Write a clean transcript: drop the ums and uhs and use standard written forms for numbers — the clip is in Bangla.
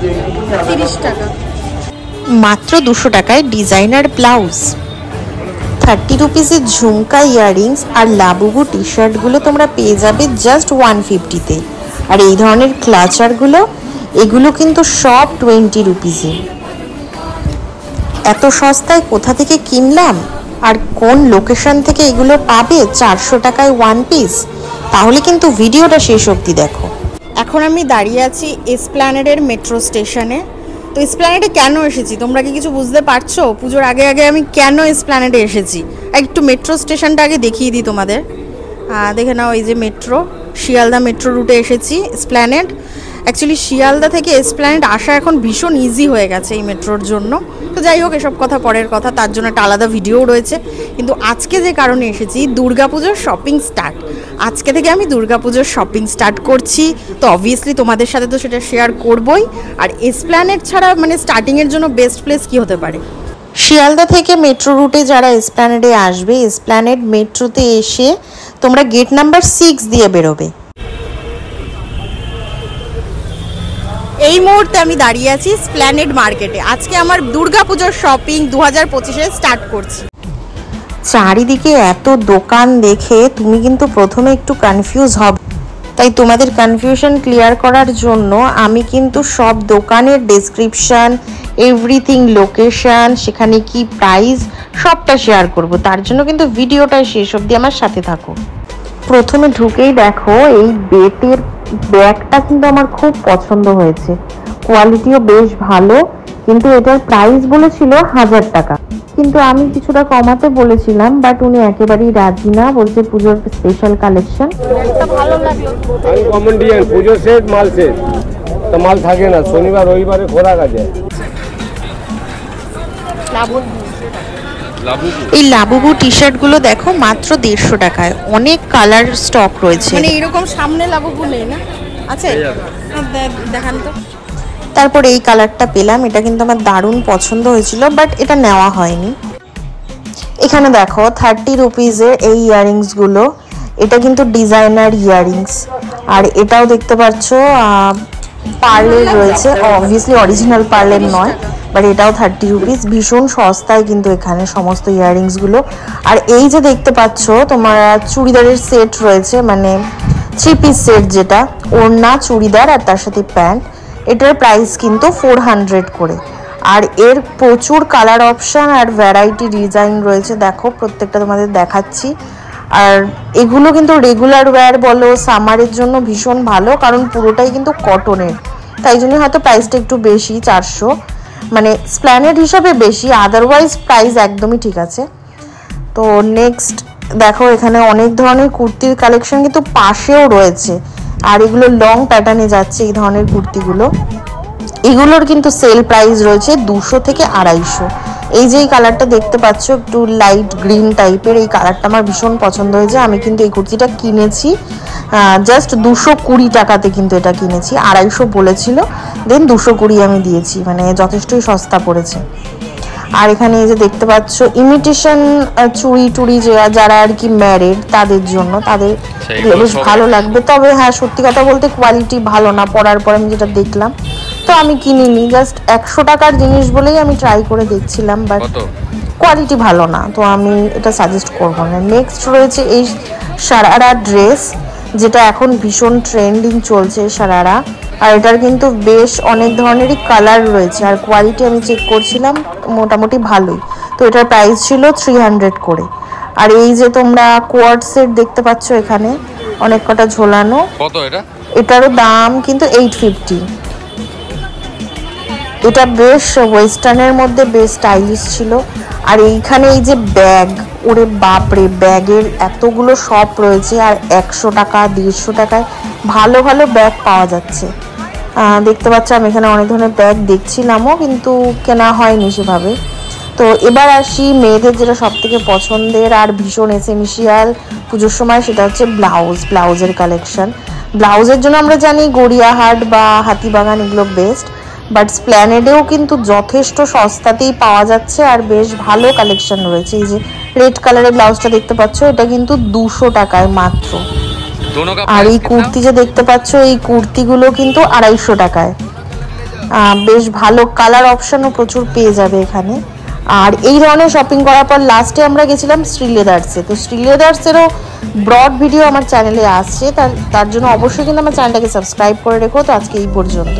30 টাকা। মাত্র 200 টাকায় ডিজাইনার ব্লাউজ। 30 রুপিসের ঝুমকা ইয়াররিংস আর লাবুবু টি শার্টগুলো তোমরা পেয়ে যাবে জাস্ট 150-তে। আর এই ধরনের ক্লাচারগুলো, এগুলো কিন্তু সব 20 রুপিসে। এত সস্তায় কোথা থেকে কিনলাম আর কোন লোকেশন থেকে এগুলো পাবে 400 টাকায় 1 পিস, তাহলে কিন্তু ভিডিওটা শেষ অবধি দেখো। এখন আমি দাঁড়িয়ে আছি এসপ্ল্যানেডের মেট্রো স্টেশনে। তো এসপ্ল্যানেডে কেন এসেছি তোমরা কি কিছু বুঝতে পারছো? পুজোর আগে আগে আমি কেন এসপ্ল্যানেডে এসেছি, একটু মেট্রো স্টেশনটা আগে দেখিয়ে দিই তোমাদের। দেখে নাও, এই যে মেট্রো, শিয়ালদা মেট্রো রুটে এসেছি এসপ্ল্যানেড। অ্যাকচুয়ালি শিয়ালদা থেকে এসপ্ল্যানেড আসা এখন ভীষণ ইজি হয়ে গেছে এই মেট্রোর জন্য। তো যাই হোক, এসব কথা পরের কথা, তার জন্য একটা আলাদা ভিডিও রয়েছে। কিন্তু আজকে যে কারণে এসেছি, দুর্গাপুজোর শপিং স্টার্ট। আজকে থেকে আমি দুর্গাপুজোর শপিং স্টার্ট করছি, তো অবভিয়াসলি তোমাদের সাথে তো সেটা শেয়ার করবই। আর এসপ্ল্যানেড ছাড়া মানে স্টার্টিংয়ের জন্য বেস্ট প্লেস কী হতে পারে? শিয়ালদা থেকে মেট্রো রুটে যারা এসপ্ল্যানেডে আসবে, এসপ্ল্যানেড মেট্রোতে এসে তোমরা গেট নাম্বার 6 দিয়ে বেরোবে। এই মুহূর্তে আমি দাঁড়িয়ে আছি এসপ্ল্যানেড মার্কেটে। আজকে আমার দুর্গাপুজোর শপিং 2025-এ স্টার্ট করছি। চারিদিকে এত দোকান দেখে তুমি কিন্তু প্রথমে একটু কনফিউজ হবে, তাই তোমাদের কনফিউশন ক্লিয়ার করার জন্য আমি কিন্তু সব দোকানের ডেসক্রিপশন, এভরিথিং, লোকেশন, সেখানে কি প্রাইস, সবটা শেয়ার করব। তার জন্য কিন্তু ভিডিওটা শেষ অবধি আমার সাথে থাকো। প্রথমে ঢুকেই দেখো এই বেতের ব্যাগটা কিন্তু আমার খুব পছন্দ হয়েছে, কোয়ালিটিও বেশ ভালো, কিন্তু এটার প্রাইস বলেছিল 1000 টাকা। কিন্তু আমি কিছুটা কমাতে বলেছিলাম, বাট উনি একেবারেই রাজি না, বলছে পুজোর স্পেশাল কালেকশন। ভালো লাগলো, পুজোর সেট মাল সেট তো মাল থাকে না, শনিবার রবিবারে খোলা আছে। এই লাবুবু টি শার্টগুলো দেখো মাত্র 150 টাকায়, অনেক কালার স্টক রয়েছে। মানে এরকম সামনে লাবুবু নেই না? আছে, দেখান তো। তারপর এই কালারটা পেলাম, এটা কিন্তু আমার দারুণ পছন্দ হয়েছিল, বাট এটা নেওয়া হয়নি। এখানে দেখো 30 রুপিসের এই ইয়াররিংসগুলো, এটা কিন্তু ডিজাইনার ইয়াররিংস। আর এটাও দেখতে পাচ্ছ পার্লের রয়েছে, অবভিয়াসলি অরিজিনাল পার্লের নয়, বাট এটাও 30 রুপিস। ভীষণ সস্তায় কিন্তু এখানে সমস্ত ইয়াররিংসগুলো। আর এই যে দেখতে পাচ্ছ তোমার চুড়িদারের সেট রয়েছে, মানে 3 পিস সেট, যেটা ওড়না, চুড়িদার আর তার সাথে প্যান্ট। এটার প্রাইস কিন্তু 400 করে। আর এর প্রচুর কালার অপশান আর ভ্যারাইটি ডিজাইন রয়েছে, দেখো প্রত্যেকটা তোমাদের দেখাচ্ছি। আর এগুলো কিন্তু রেগুলার ওয়্যার বলো, সামারের জন্য ভীষণ ভালো, কারণ পুরোটাই কিন্তু কটনের, তাই জন্য হয়তো প্রাইসটা একটু বেশি, 400, মানে এসপ্ল্যানেড হিসাবে বেশি, আদারওয়াইজ প্রাইস একদমই ঠিক আছে। তো নেক্সট দেখো, এখানে অনেক ধরনের কুর্তির কালেকশন কিন্তু পাশেও রয়েছে, আর এগুলো লং প্যাটার্নে যাচ্ছে এই ধরনের কুর্তিগুলো। এগুলোর কিন্তু সেল প্রাইস রয়েছে 200 থেকে 250। এই যে এই কালারটা দেখতে পাচ্ছ, একটু লাইট গ্রিন টাইপের, এই কালারটা আমার ভীষণ পছন্দ হয়েছে। আমি কিন্তু এই কুর্তিটা কিনেছি জাস্ট 220 টাকাতে, কিন্তু এটা কিনেছি, 250 বলেছিল, দেন 220 আমি দিয়েছি, মানে যথেষ্টই সস্তা পড়েছে। আর এখানে এই যে দেখতে পাচ্ছ ইমিটেশন চুড়ি টুড়ি, যারা আর কি ম্যারিড তাদের জন্য, তাদের বেশ ভালো লাগবে। তবে হ্যাঁ, সত্যি কথা বলতে কোয়ালিটি ভালো না, পরার পর আমি যেটা দেখলাম, তো আমি কিনিনি, জাস্ট 100 টাকার জিনিস বলেই আমি ট্রাই করে দেখছিলাম, বাট কোয়ালিটি ভালো না, তো আমি এটা সাজেস্ট করব না। নেক্সট রয়েছে এই সারারা ড্রেস, যেটা এখন ভীষণ ট্রেন্ডিং চলছে সারারা। আর এটার কিন্তু বেশ অনেক ধরনেরই কালার রয়েছে, আর কোয়ালিটি আমি চেক করছিলাম মোটামুটি ভালোই। তো এটার প্রাইস ছিল 300 করে। আর এই যে তোমরা কোয়ার্ড সেট দেখতে পাচ্ছ এখানে অনেক কটা ঝোলানো, কত এটা? এটারও দাম কিন্তু 850। এটা বেশ ওয়েস্টার্নের মধ্যে বেশ স্টাইলিশ ছিল। আর এইখানে এই যে ব্যাগ, ওরে বাপরে, ব্যাগের এতগুলো শপ রয়েছে, আর 100 টাকা 150 টাকায় ভালো ভালো ব্যাগ পাওয়া যাচ্ছে। দেখতে পাচ্ছ আমি এখানে অনেক ধরনের ব্যাগ দেখছিলামও, কিন্তু কেনা হয়নি সেভাবে। তো এবার আসি মেয়েদের যেটা সব থেকে পছন্দের আর ভীষণ এসেনশিয়াল পুজোর সময়, সেটা হচ্ছে ব্লাউজের কালেকশন। ব্লাউজের জন্য আমরা জানি গড়িয়াহাট বা হাতিবাগান এগুলো বেস্ট, বাট এসপ্ল্যানেডেও কিন্তু যথেষ্ট সস্তাতেই পাওয়া যাচ্ছে, আর বেশ ভালো কালেকশন রয়েছে। এই যে রেড কালারের ব্লাউজটা দেখতে পাচ্ছ, এটা কিন্তু 200 টাকায় মাত্র। আর এই কুর্তি যে দেখতে পাচ্ছ, এই কুর্তিগুলো কিন্তু 250 টাকায়। বেশ ভালো কালার অপশনও প্রচুর পেয়ে যাবে এখানে। আর এই ধরনের শপিং করার পর লাস্টে আমরা গেছিলাম শ্রীলেদার্সে। তো শ্রীলেদার্সেরও ব্রড ভিডিও আমার চ্যানেলে আসছে, তার জন্য অবশ্যই কিন্তু আমার চ্যানেলটাকে সাবস্ক্রাইব করে রেখো। তো আজকে এই পর্যন্ত।